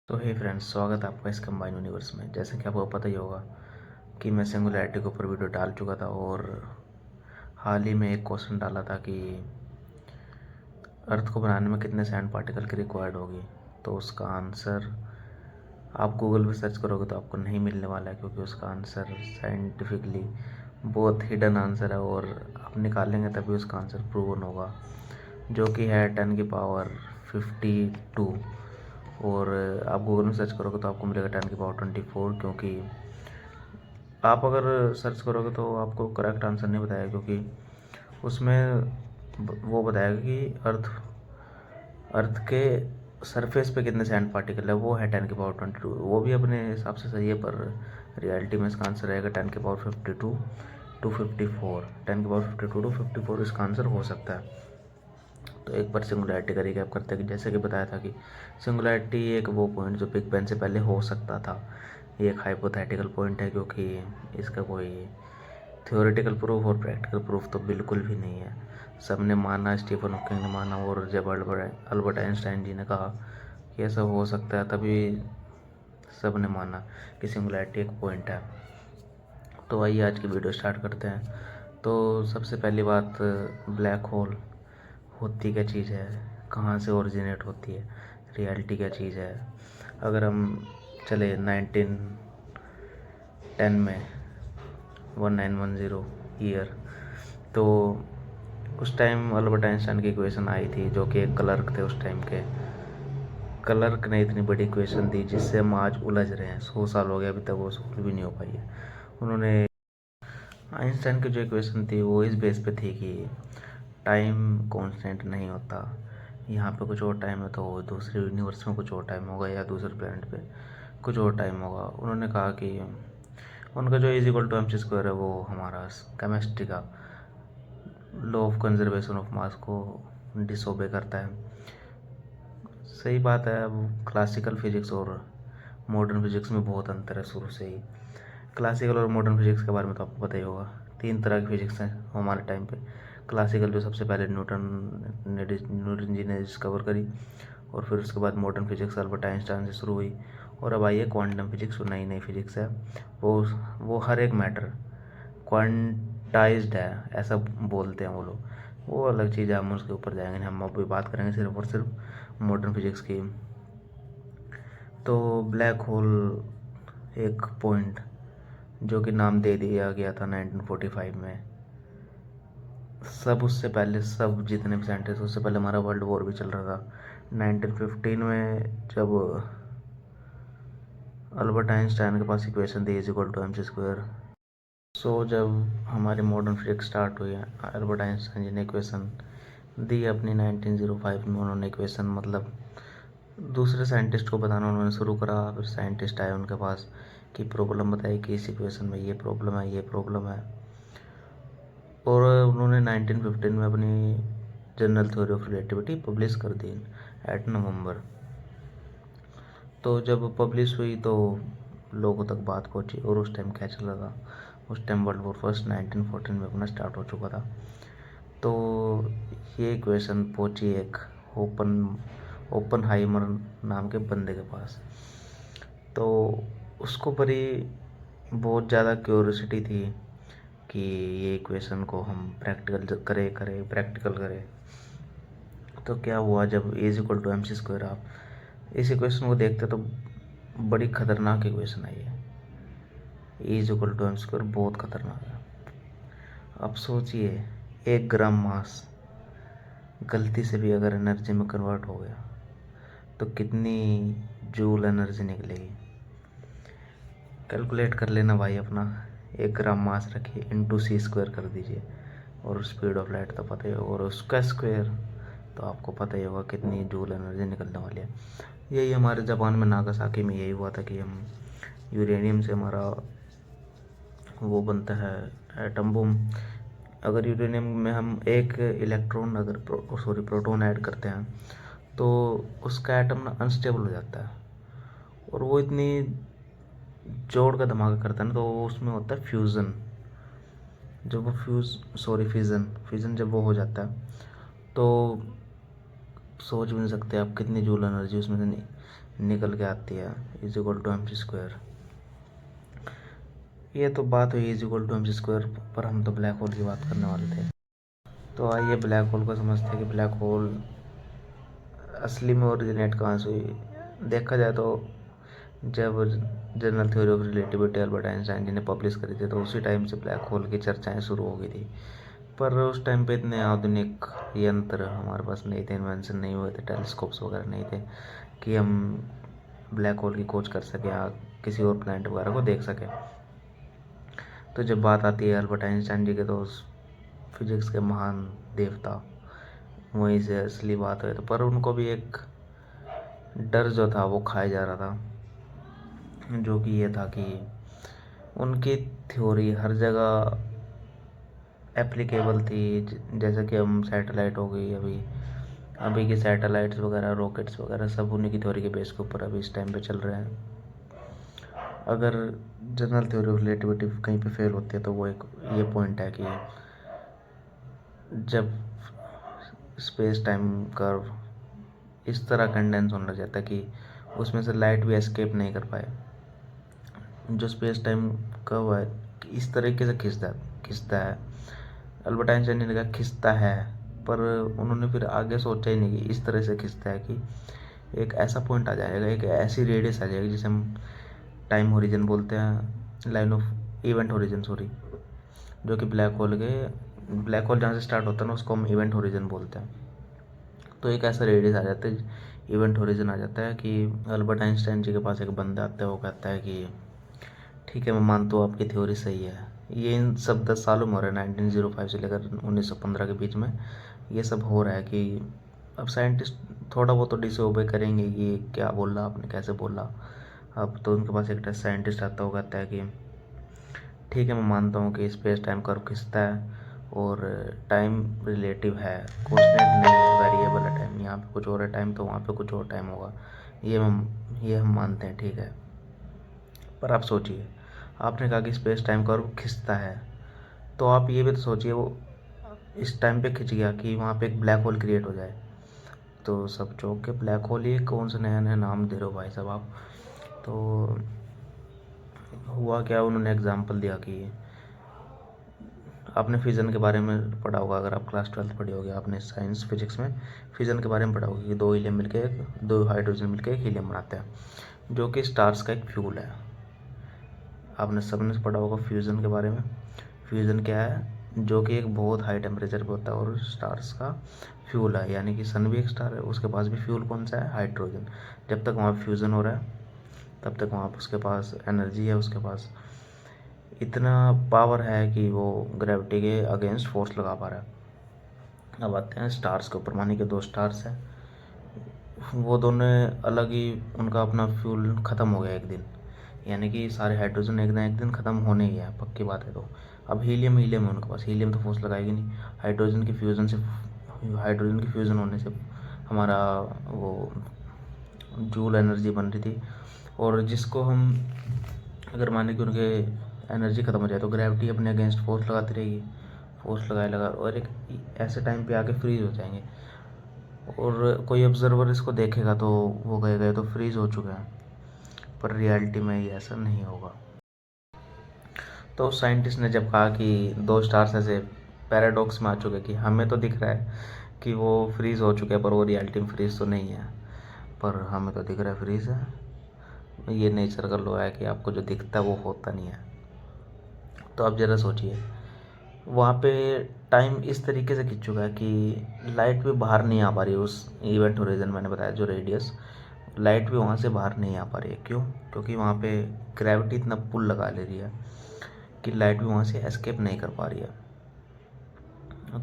तो हे फ्रेंड्स, स्वागत है आपका इस कंबाइन यूनिवर्स में। जैसे कि आपको पता ही होगा कि मैं सिंगुलैरिटी के ऊपर वीडियो डाल चुका था और हाल ही में एक क्वेश्चन डाला था कि अर्थ को बनाने में कितने सैंड पार्टिकल की रिक्वायर्ड होगी। तो उसका आंसर आप गूगल पे सर्च करोगे तो आपको नहीं मिलने वाला है, क्योंकि उसका आंसर साइंटिफिकली बहुत हिडन आंसर है और आप निकालेंगे तभी उसका आंसर प्रूवन होगा, जो कि है 10⁻52। और आप गूगल में सर्च करोगे तो आपको मिलेगा 10⁻24, क्योंकि आप अगर सर्च करोगे तो आपको करेक्ट आंसर नहीं बताएगा, क्योंकि उसमें वो बताएगा कि अर्थ के सरफेस पे कितने सैंड पार्टिकल है, वो है 10⁻22। वो भी अपने हिसाब से सही है, पर रियलिटी में इसका आंसर रहेगा 10⁻52 टू 54। 10⁻52 टू 54 इसका आंसर हो सकता है। तो एक बार सिंगुलैरिटी का रिकैप करते हैं कि जैसे कि बताया था कि सिंगुलैरिटी एक वो पॉइंट जो बिग बैंग से पहले हो सकता था। ये एक हाइपोथेटिकल पॉइंट है, क्योंकि इसका कोई थ्योरेटिकल प्रूफ और प्रैक्टिकल प्रूफ तो बिल्कुल भी नहीं है। सबने माना, स्टीफन हॉकिंग ने माना, और जब अल्बर्ट आइंस्टाइन जी ने कहा कि ऐसा हो सकता है, तभी सब ने माना कि सिंगुलैरिटी एक पॉइंट है। तो आइए आज की वीडियो स्टार्ट करते हैं। तो सबसे पहली बात, ब्लैक होल होती क्या चीज़ है, कहाँ से ओरिजिनेट होती है, रियलिटी क्या चीज़ है। अगर हम चले 1910 में, 1910 ईयर, तो उस टाइम अल्बर्ट आइंस्टाइन की इक्वेशन आई थी, जो कि एक क्लर्क थे उस टाइम के। क्लर्क ने इतनी बड़ी इक्वेशन दी जिससे हम आज उलझ रहे हैं। 100 साल हो गए, अभी तक वो सोल्व भी नहीं हो पाई है। उन्होंने आइंस्टाइन की जो इक्वेशन थी वो इस बेस पे थी कि टाइम कांस्टेंट नहीं होता। यहाँ पे कुछ और टाइम है तो दूसरे यूनिवर्स में कुछ और टाइम होगा, या दूसरे प्लैनेट पे कुछ और टाइम होगा। उन्होंने कहा कि उनका जो is equal to M C square है, वो हमारा केमिस्ट्री का law of conservation of mass को डिसोबे करता है। सही बात है। अब क्लासिकल फिजिक्स और मॉडर्न फिजिक्स में बहुत अंतर है शुरू से ही। क्लासिकल और मॉडर्न फिजिक्स के बारे में तो आपको पता ही होगा। 3 तरह की फिजिक्स हैं हमारे टाइम पे। क्लासिकल जो सबसे पहले न्यूटन जी ने डिस्कवर करी, और फिर उसके बाद मॉडर्न फिजिक्स अल्बर्ट आइंस्टाइन से शुरू हुई, और अब आई है क्वांटम फिजिक्स, जो नई नई फिजिक्स है। वो हर एक मैटर क्वांटाइज्ड है, ऐसा बोलते हैं वो लोग। वो अलग चीज़ है, हम उसके ऊपर जाएंगे नहीं। हम अभी बात करेंगे सिर्फ और सिर्फ मॉडर्न फिजिक्स की। तो ब्लैक होल एक पॉइंट जो कि नाम दे दिया गया था 1945 में। सब उससे पहले, सब जितने भी साइंटिस्ट, उससे पहले हमारा वर्ल्ड वॉर भी चल रहा था 1915 में, जब अल्बर्ट आइंस्टाइन के पास इक्वेशन थी is equal to M C square. So जब हमारी मॉडर्न फिजिक्स स्टार्ट हुई है, अल्बर्ट आइंस्टाइन जी ने इक्वेशन दी अपनी 1905 में। उन्होंने इक्वेशन मतलब दूसरे साइंटिस्ट को बताना उन्होंने शुरू करा। फिर साइंटिस्ट आए उनके पास कि प्रॉब्लम बताई कि इस इक्वेशन में ये प्रॉब्लम है, ये प्रॉब्लम है। और उन्होंने 1915 में अपनी general theory of relativity publish कर दी एट नवंबर। तो जब पब्लिश हुई तो लोगों तक बात पहुंची। और उस टाइम क्या चल रहा था, उस टाइम वर्ल्ड वॉर फर्स्ट 1914 में अपना स्टार्ट हो चुका था। तो ये इक्वेशन पहुंची एक ओपनहाइमर नाम के बंदे के पास। तो उसको बड़ी बहुत ज़्यादा क्यूरियोसिटी थी कि ये इक्वेशन को हम प्रैक्टिकल करें। तो क्या हुआ, जब E's equal to M C square, आप इस इक्वेशन को देखते तो बड़ी खतरनाक इक्वेशन है ये। E's equal to M square बहुत खतरनाक है। अब सोचिए, 1 ग्राम मास गलती से भी अगर एनर्जी में कन्वर्ट हो गया तो कितनी जूल एनर्जी निकलेगी। कैलकुलेट कर लेना भाई अपना। 1 ग्राम मास रखिए, इंटू सी स्क्वायर कर दीजिए, और स्पीड ऑफ लाइट तो पता ही होगा, और उसका स्क्वायर तो आपको पता ही होगा कितनी जूल एनर्जी निकलने वाली है। यही हमारे जापान में नागासाकी में यही हुआ था कि हम यूरेनियम से हमारा वो बनता है एटम बम। अगर यूरेनियम में हम एक इलेक्ट्रॉन अगर प्रोटॉन ऐड करते हैं तो उसका एटम ना अनस्टेबल हो जाता है, और वो इतनी जोड़ का धमाका करता है ना, तो उसमें होता है फ्यूज़न। जब वो फिज़न फिज़न जब वो हो जाता है तो सोच भी नहीं सकते आप कितनी जूल एनर्जी उसमें से निकल के आती है is equal to M C square. ये तो बात हुई is equal to M C square, पर हम तो ब्लैक होल की बात करने वाले थे। तो आइए ब्लैक होल को समझते हैं कि ब्लैक होल असली में ओरिजिनेट कहाँ से हुई। देखा जाए तो जब general theory of relativity Albert Einstein ji ने पब्लिश करी थी, तो उसी टाइम से ब्लैक होल की चर्चाएं शुरू हो गई थी। पर उस टाइम पे इतने आधुनिक यंत्र हमारे पास नहीं थे, इन्वेंशन नहीं हुए थे, टेलीस्कोप्स वगैरह नहीं थे कि हम ब्लैक होल की खोज कर सकें या किसी और प्लैनेट वगैरह को देख सकें। तो जब बात आती है अल्बर्ट आइंस्टाइन जी के, तो फिजिक्स के महान देवता, वहीं से असली बात हुई। तो पर उनको भी एक डर जो था वो खाया जा रहा था, जो कि ये था कि उनकी थ्योरी हर जगह एप्लीकेबल थी। जैसे कि हम सैटेलाइट हो गई, अभी के सैटेलाइट्स वगैरह, रॉकेट्स वगैरह सब उन्हीं की थ्योरी के बेस के ऊपर अभी इस टाइम पे चल रहे हैं। अगर जनरल थ्योरी ऑफ रिलेटिविटी कहीं पे फेल होती है तो वो एक ये पॉइंट है कि जब स्पेस टाइम कर्व इस तरह कंडेंस होने लग जाता है कि उसमें से लाइट भी एस्केप नहीं कर पाए। जो स्पेस टाइम कर्व है इस तरीके से खिंचता है। अल्बर्ट आइंस्टाइन ने कहा खिंचता है, पर उन्होंने फिर आगे सोचा ही नहीं कि इस तरह से खिंचता है कि एक ऐसा पॉइंट आ जाएगा, एक ऐसी रेडियस आ जाएगी जिसे हम टाइम होरिजन बोलते हैं, line of event horizon sorry, जो कि ब्लैक होल जहाँ से स्टार्ट होता है ना उसको हम इवेंट होरिजन बोलते हैं। तो एक ऐसा रेडियस आ जाता है, इवेंट होरिजन आ जाता है कि अल्बर्ट आइंस्टाइन जी के पास एक बंदा आता है, वो कहता है कि ठीक है मैं मानता हूँ आपकी थ्योरी सही है। ये इन सब 10 सालों में हो रहा है, 1905 से लेकर 1915 के बीच में ये सब हो रहा है कि अब साइंटिस्ट थोड़ा बहुत तो डिसओबे करेंगे कि क्या बोल रहा आपने, कैसे बोला। अब तो उनके पास एक टेस्ट साइंटिस्ट आता है, वो कहता है कि ठीक है मैं मानता हूँ कि स्पेस टाइम कर्व खिंचता है और टाइम रिलेटिव है, कॉन्स्टेंट नहीं है, वेरिएबल है टाइम। यहाँ पे कुछ और है टाइम तो वहाँ पे कुछ और टाइम होगा, ये हम मानते हैं, ठीक है। पर आप सोचिए, आपने कहा कि स्पेस टाइम कर्व खिंचता है, तो आप ये भी तो सोचिए वो इस टाइम पे खिंच गया कि वहाँ पे एक ब्लैक होल क्रिएट हो जाए। तो सब चौंक के, ब्लैक होल ये कौन सा नया नया नाम दे रहे हो भाई साहब आप। तो हुआ क्या, उन्होंने एग्जांपल दिया कि आपने फिजन के बारे में पढ़ा होगा, अगर आप क्लास 12 पढ़ी होगी आपने साइंस फिजिक्स में, फिजन के बारे में पढ़ा होगा कि दो हीलियम मिलके दो हाइड्रोजन मिलके एक हीलियम बनाते हैं, जो कि स्टार्स का एक फ्यूल है। आपने सबने पढ़ा होगा फ्यूज़न के बारे में। फ्यूज़न क्या है, जो कि एक बहुत हाई टेम्परेचर पे होता है और स्टार्स का फ्यूल है, यानी कि सन भी एक स्टार है, उसके पास भी फ्यूल कौन सा है, हाइड्रोजन। जब तक वहाँ फ्यूज़न हो रहा है तब तक वहाँ उसके पास एनर्जी है, उसके पास इतना पावर है कि वो ग्रेविटी के अगेंस्ट फोर्स लगा पा रहा है। अब आते हैं स्टार्स के ऊपर, मानिए कि दो स्टार्स हैं, वो दोनों अलग ही, उनका अपना फ्यूल ख़त्म हो गया एक दिन, यानी कि सारे हाइड्रोजन एक दिन ख़त्म होने ही है, पक्की बात है। तो अब हीलियम है उनके पास, हीलियम तो फोर्स लगाएगी नहीं। हाइड्रोजन की फ्यूज़न होने से हमारा वो जूल एनर्जी बन रही थी, और जिसको हम अगर माने कि उनके एनर्जी ख़त्म हो जाए तो ग्रेविटी अपने अगेंस्ट फोर्स लगाती रहेगी, फोर्स लगा और एक ऐसे टाइम पे आके फ्रीज हो जाएंगे, और कोई ऑब्जर्वर इसको देखेगा तो वो कहेगा ये तो फ्रीज हो चुका है। पर रियलिटी में ये ऐसा नहीं होगा। तो साइंटिस्ट ने जब कहा कि दो स्टार्स ऐसे पैराडॉक्स में आ चुके कि हमें तो दिख रहा है कि वो फ्रीज हो चुके हैं, पर वो रियलिटी में फ्रीज तो नहीं है, पर हमें तो दिख रहा है फ्रीज है। ये नेचर का लॉ है कि आपको जो दिखता है वो होता नहीं है। तो आप ज़रा सोचिए, वहाँ पे टाइम इस तरीके से खिंच चुका है कि लाइट भी बाहर नहीं आ पा रही है उस इवेंट होरिजन, मैंने बताया जो रेडियस, लाइट भी वहाँ से बाहर नहीं आ पा रही है। क्यों? क्योंकि वहाँ पे ग्रेविटी इतना पुल लगा ले रही है कि लाइट भी वहाँ से एस्केप नहीं कर पा रही है।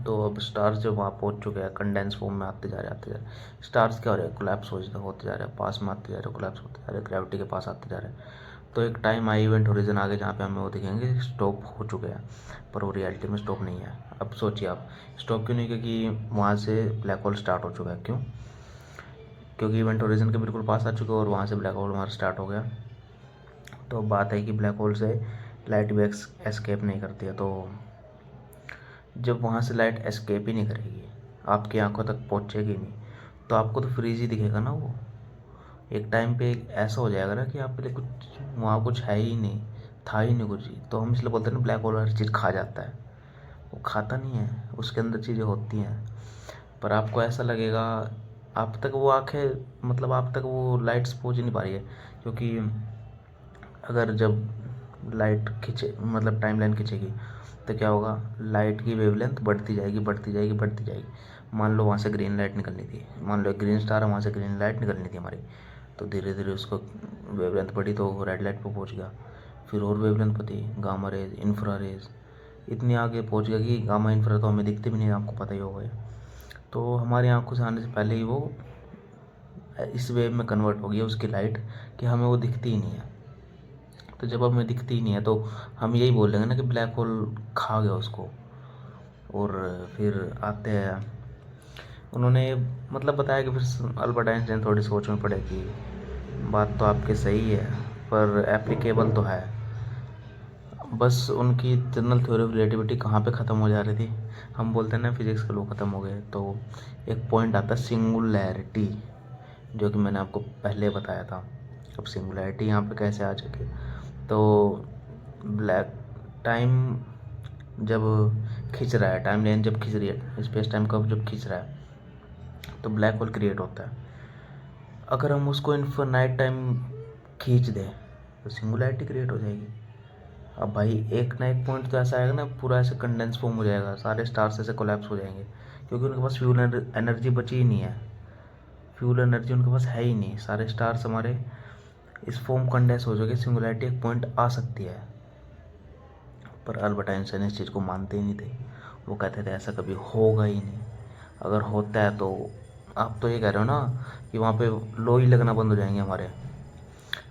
तो अब स्टार्स जब वहाँ पहुँच चुके हैं, कंडेंस फॉर्म में आते जा रहे स्टार्स क्या हो रहे हैं, कोलैप्स होते जा रहे हैं, पास में आते जा रहे हैं, कोलैप्स होते जा रहे हैं, ग्रेविटी के पास आते जा रहे हैं। तो एक टाइम आई इवेंट होरिजन आगे जहाँ पे हमें वो दिखेंगे स्टॉप हो चुके हैं, पर वो रियलिटी में स्टॉप नहीं है। अब सोचिए आप, स्टॉप क्यों नहीं, क्योंकि वहाँ से ब्लैक होल स्टार्ट हो चुका है। क्यों? क्योंकि इवेंट होरिजन के बिल्कुल पास आ चुके हैं और वहाँ से ब्लैक होल हमारा स्टार्ट हो गया। तो बात है कि ब्लैक होल से लाइट भी एस्केप नहीं करती है, तो जब वहाँ से लाइट एस्केप ही नहीं करेगी, आपकी आंखों तक पहुँचेगी नहीं, तो आपको तो फ्रीज ही दिखेगा ना वो। एक टाइम पे ऐसा हो जाएगा ना कि आप पहले कुछ वहाँ कुछ है ही नहीं, था ही नहीं कुछ ही, तो हम इसलिए बोलते हैं ना ब्लैक होल हर चीज़ खा जाता है। वो खाता नहीं है, उसके अंदर चीज़ें होती हैं, पर आपको ऐसा लगेगा, आप तक वो आँखें मतलब आप तक वो लाइट्स पहुँच ही नहीं पा रही है, क्योंकि अगर जब लाइट खींचे मतलब टाइमलाइन खींचेगी तो क्या होगा, लाइट की वेवलेंथ बढ़ती जाएगी बढ़ती जाएगी बढ़ती जाएगी। मान लो वहाँ से ग्रीन लाइट निकलनी थी, मान लो एक ग्रीन स्टार है, वहाँ से ग्रीन लाइट निकलनी थी हमारी, तो धीरे धीरे उसको वेवलेंथ बढ़ी तो वो रेड लाइट पर पहुँच गया, फिर और वेवलेंथ बढ़ी, गामा रेज, इंफ्रा रेज, इतनी आगे पहुँच गया कि गामा इंफ्रा तो हमें दिखते भी नहीं, आपको पता ही होगा। तो हमारी आंखों से आने से पहले ही वो इस वेव में कन्वर्ट हो गया उसकी लाइट, कि हमें वो दिखती ही नहीं है। तो जब हमें दिखती ही नहीं है तो हम यही बोलेंगे ना कि ब्लैक होल खा गया उसको। और फिर आते हैं, उन्होंने मतलब बताया कि फिर अल्बर्ट आइंस्टाइन थोड़ी सोच में पड़े कि बात तो आपकी सही है पर एप्लीकेबल तो है, बस उनकी जनरल थ्योरी ऑफ रिलेटिविटी कहाँ पे ख़त्म हो जा रही थी, हम बोलते हैं ना फिजिक्स के लोग ख़त्म हो गए, तो एक पॉइंट आता है सिंगुलैरिटी, जो कि मैंने आपको पहले बताया था। अब सिंगुलैरिटी यहाँ पे कैसे आ चुकी है, तो ब्लैक टाइम जब खींच रहा है, टाइम लाइन जब खींच रही है, स्पेस टाइम कर्व जब खींच रहा है, तो ब्लैक होल क्रिएट होता है। अगर हम उसको इनफिनाइट टाइम खींच दें तो सिंगुलैरिटी क्रिएट हो जाएगी। अब भाई एक ना एक पॉइंट तो ऐसा आएगा ना, पूरा ऐसे कंडेंस फॉर्म हो जाएगा, सारे स्टार्स ऐसे कोलैप्स हो जाएंगे, क्योंकि उनके पास फ्यूल एनर्जी बची ही नहीं है, फ्यूल एनर्जी उनके पास है ही नहीं, सारे स्टार्स हमारे इस फॉर्म कंडेंस हो जाएंगे, सिंगुलैरिटी एक पॉइंट आ सकती है। पर अल्बर्ट आइंस्टाइन इस चीज़ को मानते ही नहीं थे, वो कहते थे ऐसा कभी होगा ही नहीं, अगर होता है तो आप तो ये कह रहे हो ना कि वहाँ पे लो ही लगना बंद हो जाएंगे हमारे,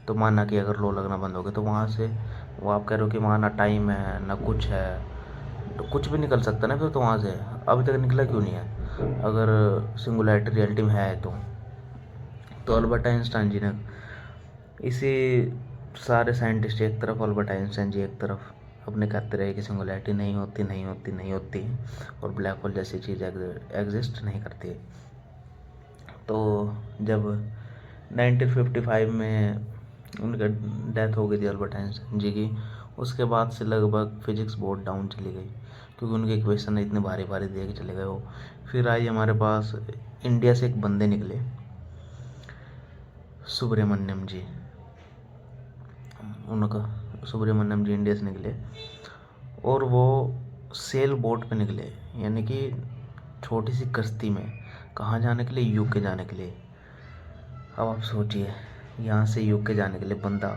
तो माना कि अगर लो लगना बंद हो गए तो वहाँ से वो आप कह रहे हो कि वहाँ ना टाइम है ना कुछ है, तो कुछ भी निकल सकता है ना फिर तो वहाँ से, अभी तक निकला क्यों नहीं है अगर सिंगुलैरिटी रियलिटी में है तो अल्बर्ट आइंस्टाइन जी ने इसी, सारे साइंटिस्ट एक तरफ, अल्बर्ट आइंस्टाइन जी एक तरफ अपने कहते रहे कि सिंगुलैरिटी नहीं होती नहीं होती नहीं होती, और ब्लैक होल जैसी चीज़ एग्जिस्ट नहीं करती। तो जब 1955 में उनका डेथ हो गई थी अल्बर्ट आइंस्टाइन जी की, उसके बाद से लगभग फिजिक्स बहुत डाउन चली गई, क्योंकि उनके इक्वेशन इतने भारी भारी दे के चले गए वो। फिर आई हमारे पास इंडिया से एक बंदे निकले, सुब्रमण्यम जी, उनका सुब्रमण्यम जी इंडिया से निकले, और वो सेल बोट पे निकले, यानी कि छोटी सी कश्ती में, कहाँ जाने के लिए, यूके जाने के लिए। अब आप सोचिए, यहाँ से यूके जाने के लिए बंदा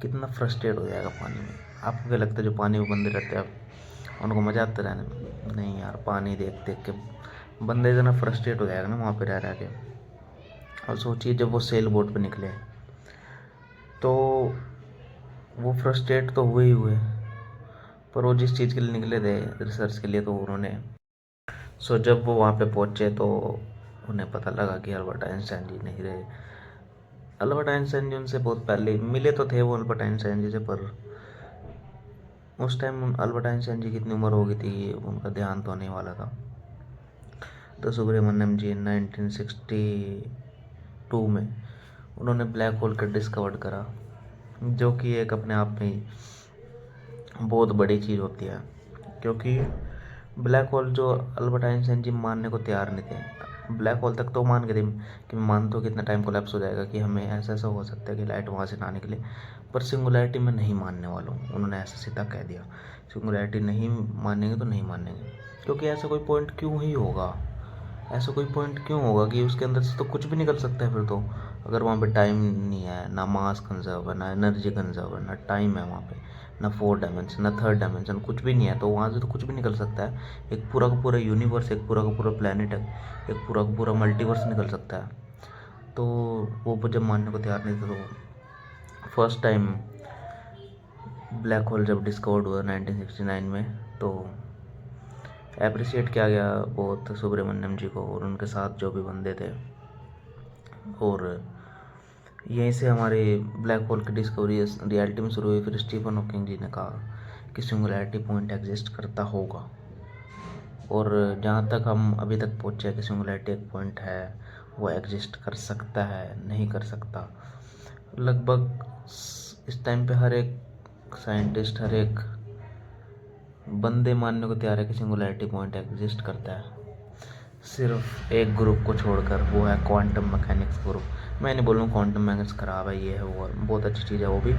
कितना फ्रस्ट्रेट हो जाएगा पानी में। आपको क्या लगता है जो पानी में बंदे रहते हैं उनको मज़ा आता रहने में? नहीं यार, पानी देख देख के बंदे इतना फ्रस्ट्रेट हो जाएगा ना वहाँ पे रह रह के। और सोचिए जब वो सेल बोट पे निकले तो वो फ्रस्ट्रेट तो हुए ही हुए, पर वो जिस चीज़ के लिए निकले थे, रिसर्च के लिए, तो उन्होंने जब वो वहाँ पे पहुँचे तो उन्हें पता लगा कि अल्बर्ट आइंस्टाइन जी नहीं रहे। अल्बर्ट आइंस्टाइन जी उनसे बहुत पहले मिले तो थे वो अल्बर्ट आइंस्टाइन जी से, पर उस टाइम अल्बर्ट आइंस्टाइन जी की कितनी उम्र हो गई थी, उनका ध्यान तो होने वाला था। तो सुब्रमण्यम जी 1962 में उन्होंने ब्लैक होल का डिस्कवर करा, जो कि एक अपने आप में ही बहुत बड़ी चीज़ होती है, क्योंकि ब्लैक होल जो अल्बर्ट आइंस्टाइन जी मानने को तैयार नहीं थे, ब्लैक होल तक तो मान गए थे कि मैं मानता हूँ कितना टाइम कोलैप्स हो जाएगा, कि हमें ऐसा ऐसा हो सकता है कि लाइट वहाँ से ना निकले, पर सिंगुलैरिटी में नहीं मानने वाला हूँ, उन्होंने ऐसा सीधा कह दिया, सिंगुलैरिटी नहीं मानेंगे तो नहीं मानेंगे, क्योंकि ऐसा कोई पॉइंट क्यों ही होगा, ऐसा कोई पॉइंट क्यों होगा कि उसके अंदर से तो कुछ भी निकल सकता है फिर तो, अगर वहाँ पे टाइम नहीं है, ना मास कंजर्व है, ना एनर्जी कंजर्व है, ना टाइम है वहाँ पे, ना फोर्थ डायमेंशन, ना थर्ड डायमेंशन, कुछ भी नहीं है, तो वहाँ से तो कुछ भी निकल सकता है। एक पूरा का पूरा यूनिवर्स, एक पूरा का पूरा प्लानट है, एक पूरा का पूरा मल्टीवर्स निकल सकता है। तो वो जब मानने को तैयार नहीं थे, तो फर्स्ट टाइम ब्लैक होल जब डिस्कवर्ड हुआ 1969 में, तो अप्रिशिएट किया गया बहुत सुब्रमण्यम जी को और उनके साथ जो भी बंदे थे। और यहीं से हमारे ब्लैक होल की डिस्कवरी रियलिटी में शुरू हुई। फिर स्टीफन हॉकिंग जी ने कहा कि सिंगुलैरिटी पॉइंट एग्जिस्ट करता होगा, और जहाँ तक हम अभी तक पहुँचे कि सिंगुलैरिटी एक पॉइंट है, वो एग्जिस्ट कर सकता है, नहीं कर सकता, लगभग इस टाइम पे हर एक साइंटिस्ट, हर एक बंदे मानने को तैयार है कि सिंगुलैरिटी पॉइंट एग्जिस्ट करता है, सिर्फ एक ग्रुप को छोड़कर, वो है क्वांटम मैकेनिक्स ग्रुप। मैं नहीं बोलूँ क्वांटम मैकेनिक्स ख़राब है, ये है वो है, बहुत अच्छी चीज़ है वो भी,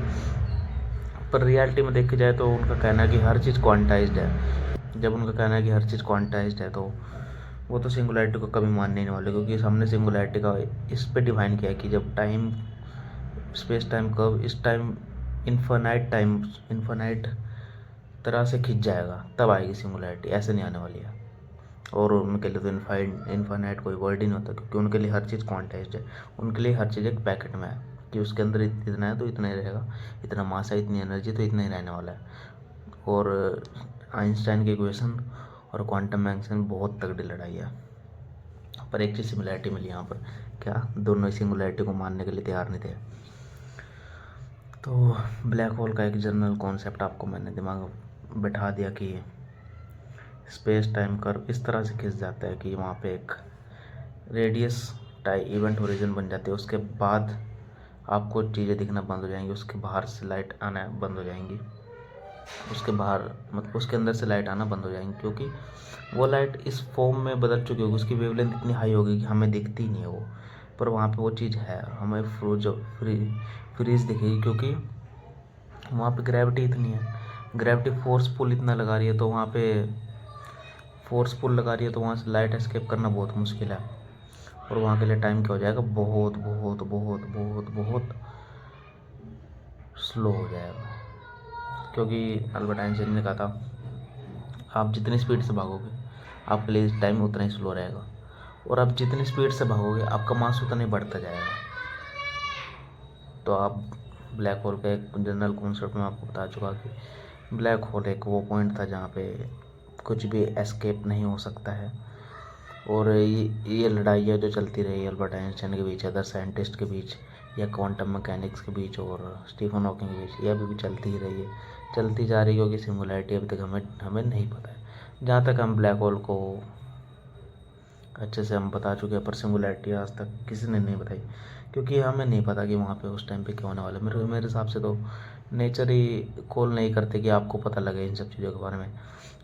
पर रियलिटी में देखी जाए तो उनका कहना है कि हर चीज़ क्वांटाइज्ड है। जब उनका कहना है कि हर चीज़ क्वांटाइज्ड है तो वो तो सिंगुलैरिटी को कभी मानने नहीं वाले, क्योंकि हमने सिंगुलैरिटी का इस पे डिफाइन किया है कि जब टाइम, स्पेस टाइम कर्व इस टाइम इन्फानाइट तरह से खिंच जाएगा, तब आएगी सिंगुलैरिटी, ऐसे नहीं आने वाली है। और उनके लिए तो इन्फानाइट कोई वर्ड ही नहीं होता, क्योंकि उनके लिए हर चीज़ क्वांटाइज्ड है। उनके लिए हर चीज़ एक पैकेट में है कि उसके अंदर इतना है तो इतना ही रहेगा, इतना मास है, इतनी एनर्जी तो इतना ही रहने वाला है। और आइंस्टाइन की इक्वेशन और क्वांटम मैकेनिक्स में बहुत तगड़ी लड़ाई है, पर एक चीज़ सिमिलैरिटी मिली यहाँ पर, क्या दोनों ही सिंगुलैरिटी को मानने के लिए तैयार नहीं थे। तो ब्लैक होल का एक जनरल कॉन्सेप्ट आपको मैंने दिमाग में बैठा दिया कि स्पेस टाइम कर्व इस तरह से खिंच जाता है कि वहाँ पे एक रेडियस इवेंट होरिजन बन जाती है, उसके बाद आपको चीज़ें दिखना बंद हो जाएंगी, उसके बाहर से लाइट आना बंद हो जाएंगी, उसके बाहर मतलब उसके अंदर से लाइट आना बंद हो जाएंगी, क्योंकि वो लाइट इस फॉर्म में बदल चुकी होगी, उसकी वेवलेंथ इतनी हाई होगी कि हमें दिखती ही नहीं है वो, पर वहाँ पे वो चीज़ है, हमें फ्रीज दिखेगी, क्योंकि वहाँ पे ग्रेविटी इतनी है, ग्रेविटी फोर्सफुल इतना लगा रही है, तो वहाँ पे फोर्सफुल लगा रही है, तो वहाँ से लाइट एस्केप करना बहुत मुश्किल है। और वहाँ के लिए टाइम क्या हो जाएगा, बहुत बहुत बहुत बहुत बहुत स्लो हो जाएगा, क्योंकि अल्बर्ट आइंस्टाइन ने कहा था आप जितनी स्पीड से भागोगे आपके लिए टाइम उतना ही स्लो रहेगा, और आप जितनी स्पीड से भागोगे आपका मास उतना ही बढ़ता जाएगा। तो आप ब्लैक होल का एक जनरल कॉन्सेप्ट में आपको बता चुका कि ब्लैक होल एक वो पॉइंट था जहाँ पे कुछ भी एस्केप नहीं हो सकता है। और ये लड़ाइयाँ जो चलती रही अल्बर्ट आइंस्टाइन के बीच, अदर साइंटिस्ट के बीच, या क्वांटम मैकेनिक्स के बीच और स्टीफन हॉकिंग के बीच, ये अभी भी चलती ही रही है, चलती जा रही है, क्योंकि सिंगुलैरिटी अभी तक हमें नहीं पता है। जहाँ तक हम ब्लैक होल को अच्छे से हम बता चुके हैं, पर सिंगुलैरिटी आज तक किसी ने नहीं बताई, क्योंकि हमें नहीं पता कि वहाँ पे उस टाइम पे क्या होने वाला है। मेरे हिसाब से तो नेचर ही कॉल नहीं करते कि आपको पता लगे इन सब चीज़ों के बारे में,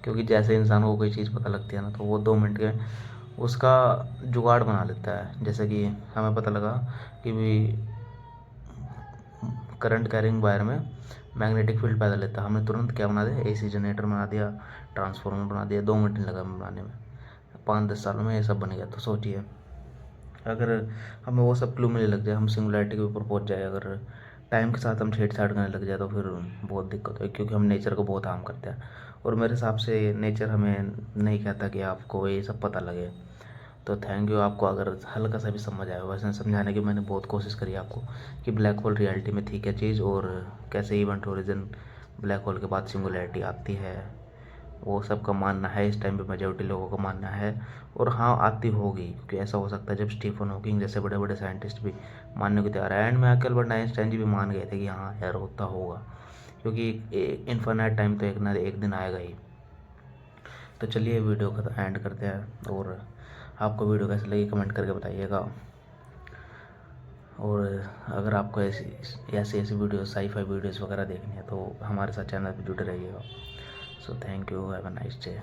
क्योंकि जैसे इंसान को कोई चीज़ पता लगती है ना, तो वो 2 मिनट के उसका जुगाड़ बना लेता है। जैसे कि हमें पता लगा कि भी करंट कैरिंग वायर में मैग्नेटिक फील्ड पैदा लेता है, हमने तुरंत क्या बना दिया, एसी जनरेटर बना दिया, ट्रांसफार्मर बना दिया, 2 मिनट लगा बनाने में, 5-10 सालों में ये सब बन गया। तो सोचिए अगर हमें वो सब क्लू मिलने लग जाए, हम सिंगुलैरिटी के ऊपर पहुंच जाए, अगर टाइम के साथ हम छेड़छाड़ करने लग जाए, तो फिर बहुत दिक्कत है, क्योंकि हम नेचर को बहुत हार्म करते हैं। और मेरे हिसाब से नेचर हमें नहीं कहता कि आपको ये सब पता लगे। तो थैंक यू, आपको अगर हल्का सा भी समझ आया, वैसे समझाने की मैंने बहुत कोशिश करी आपको कि ब्लैक होल रियलिटी में थी क्या चीज़, और कैसे इवेंट होरिजन ब्लैक होल के बाद सिंगुलैरिटी आती है, वो सबका मानना है, इस टाइम पे मेजॉरिटी लोगों का मानना है। और हाँ, आती होगी, क्योंकि ऐसा हो सकता है जब स्टीफन हॉकिंग जैसे बड़े बड़े साइंटिस्ट भी मानने को तैयार है, एंड में आके अल्बर्ट आइंस्टाइन जी भी मान गए थे कि हाँ यार होता होगा, क्योंकि इन्फिनिट टाइम तो एक ना एक दिन आएगा ही। तो चलिए वीडियो का एंड करते हैं, और आपको वीडियो कैसी लगी कमेंट करके बताइएगा। और अगर आपको ऐसी वीडियो, साई-फाई वीडियोज़ वगैरह देखनी है तो हमारे साथ चैनल पर जुड़े रहिएगा। So thank you, have a nice day.